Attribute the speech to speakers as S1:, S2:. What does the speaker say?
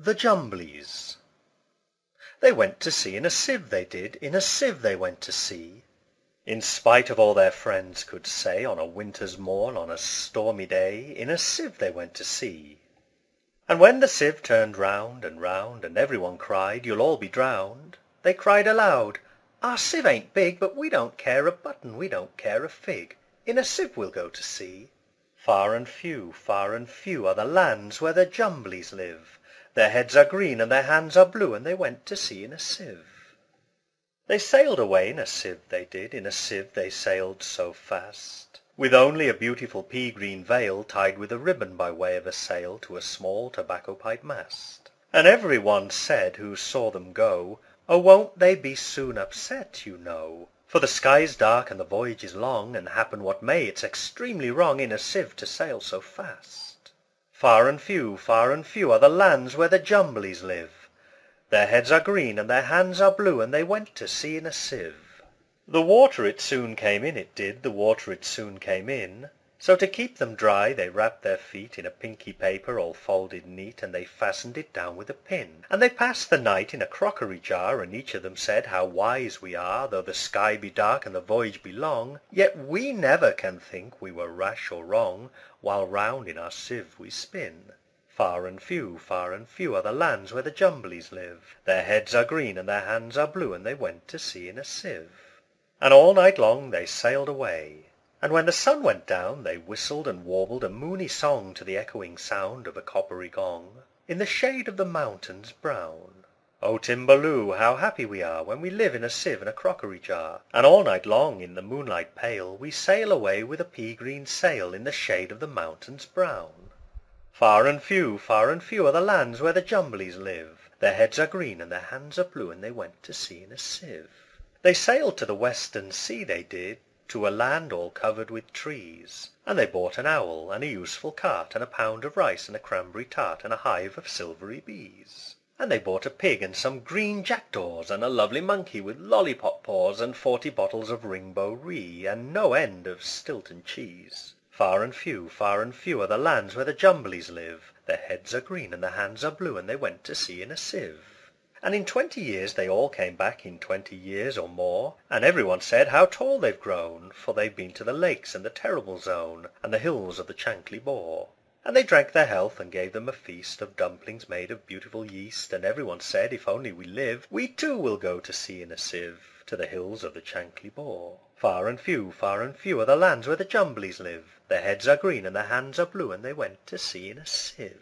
S1: The Jumblies. They went to sea in a sieve, they did, in a sieve they went to sea. In spite of all their friends could say, on a winter's morn, on a stormy day, in a sieve they went to sea. And when the sieve turned round, and everyone cried, "You'll all be drowned," they cried aloud, "Our sieve ain't big, but we don't care a button, we don't care a fig. In a sieve we'll go to sea." Far and few are the lands where the Jumblies live. Their heads are green and their hands are blue, and they went to sea in a sieve. They sailed away in a sieve, they did, in a sieve they sailed so fast, with only a beautiful pea-green veil tied with a ribbon by way of a sail to a small tobacco pipe mast. And every one said who saw them go, "Oh, won't they be soon upset, you know? For the sky's dark and the voyage is long, and happen what may, it's extremely wrong in a sieve to sail so fast." Far and few are the lands where the Jumblies live. Their heads are green and their hands are blue, and they went to sea in a sieve. The water it soon came in, it did, the water it soon came in. So to keep them dry they wrapped their feet in a pinky paper all folded neat, and they fastened it down with a pin. And they passed the night in a crockery jar, and each of them said, "How wise we are! Though the sky be dark and the voyage be long, yet we never can think we were rash or wrong, while round in our sieve we spin." Far and few are the lands where the Jumblies live. Their heads are green and their hands are blue, and they went to sea in a sieve. And all night long they sailed away. And when the sun went down they whistled and warbled a moony song to the echoing sound of a coppery gong, in the shade of the mountains brown. "O Timballoo, how happy we are when we live in a sieve and a crockery jar, and all night long in the moonlight pale we sail away with a pea-green sail in the shade of the mountains brown." Far and few are the lands where the Jumblies live. Their heads are green and their hands are blue, and they went to sea in a sieve. They sailed to the western sea, they did, to a land all covered with trees. And they bought an owl, and a useful cart, and a pound of rice, and a cranberry tart, and a hive of silvery bees. And they bought a pig, and some green jackdaws, and a lovely monkey with lollipop paws, and 40 bottles of Ringbo Ree, and no end of Stilton cheese. Far and few are the lands where the Jumblies live. Their heads are green and their hands are blue, and they went to sea in a sieve. And in 20 years they all came back, in 20 years or more, and everyone said, "How tall they've grown, for they've been to the lakes and the terrible zone, and the hills of the Chankly Bore." And they drank their health and gave them a feast of dumplings made of beautiful yeast, and everyone said, "If only we live, we too will go to sea in a sieve, to the hills of the Chankly Bore." Far and few are the lands where the Jumblies live. Their heads are green and their hands are blue, and they went to sea in a sieve.